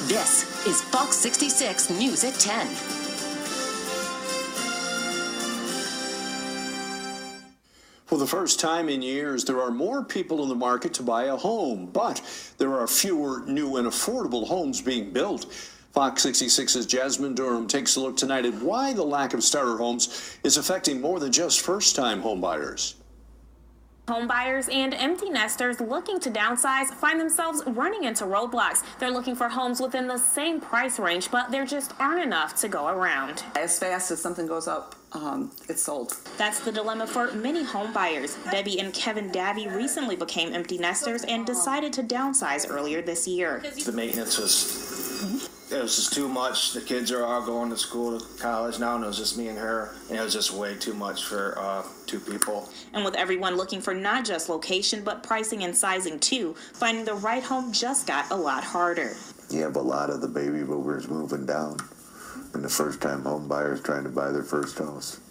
This is Fox 66 News at 10. For the first time in years, there are more people in the market to buy a home, but there are fewer new and affordable homes being built. Fox 66's Jasmine Durham takes a look tonight at why the lack of starter homes is affecting more than just first-time home buyers. Home buyers and empty nesters looking to downsize find themselves running into roadblocks. They're looking for homes within the same price range, but there just aren't enough to go around. As fast as something goes up, it's sold. That's the dilemma for many home buyers. Debbie and Kevin Davy recently became empty nesters and decided to downsize earlier this year. The maintenance it was just too much. The kids are all going to school, to college now, and it was just me and her, and it was just way too much for two people. And with everyone looking for not just location, but pricing and sizing too, finding the right home just got a lot harder. You have a lot of the baby boomers moving down, and the first-time home buyers trying to buy their first house.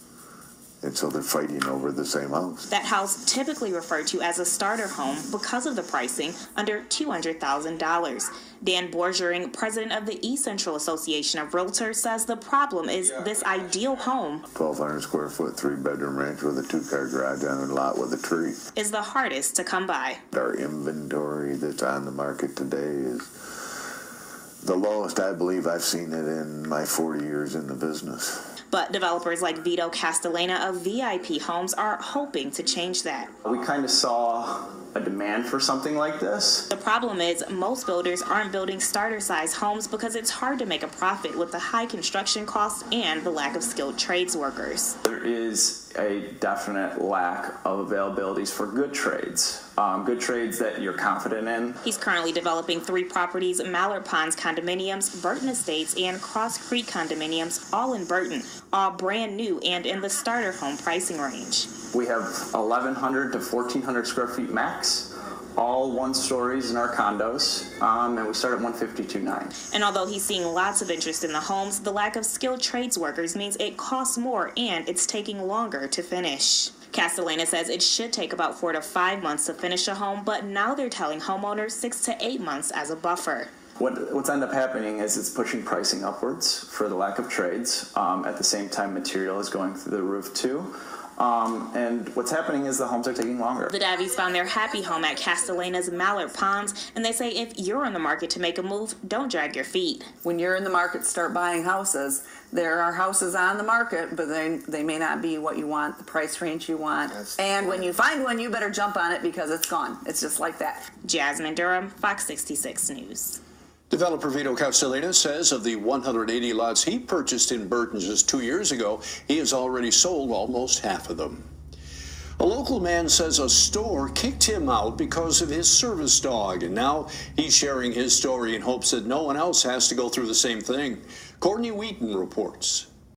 And so they're fighting over the same house. That house, typically referred to as a starter home because of the pricing, under $200,000. Dan Borgering, president of the East Central Association of Realtors, says the problem is this ideal home, 1,200 square foot, 3-bedroom ranch with a 2-car garage on a lot with a tree, is the hardest to come by. Our inventory that's on the market today is the lowest I believe I've seen it in my 40 years in the business. But developers like Vito Castellana of VIP Homes are hoping to change that. We kind of saw a demand for something like this. The problem is most builders aren't building starter-size homes because it's hard to make a profit with the high construction costs and the lack of skilled trades workers. There is a definite lack of availabilities for good trades that you're confident in. He's currently developing 3 properties, Mallard Ponds condominiums, Burton Estates, and Cross Creek condominiums, all in Burton, all brand new and in the starter home pricing range. We have 1,100 to 1,400 square feet max, all 1-stories in our condos, and we start at $152,900. And although he's seeing lots of interest in the homes, the lack of skilled trades workers means it costs more and it's taking longer to finish. Castellana says it should take about 4 to 5 months to finish a home, but now they're telling homeowners 6 to 8 months as a buffer. What's ended up happening is it's pushing pricing upwards for the lack of trades. At the same time, material is going through the roof too. And what's happening is the homes are taking longer. The Davies found their happy home at Castellana's Mallard Ponds, and they say if you're in the market to make a move, don't drag your feet. When you're in the market, start buying houses. There are houses on the market, but they may not be what you want, the price range you want. And when you find one, you better jump on it because it's gone. It's just like that. Jasmine Durham, Fox 66 News. Developer Vito Castellana says of the 180 lots he purchased in Burton just 2 years ago, he has already sold almost half of them. A local man says a store kicked him out because of his service dog, and now he's sharing his story in hopes that no one else has to go through the same thing. Courtney Wheaton reports.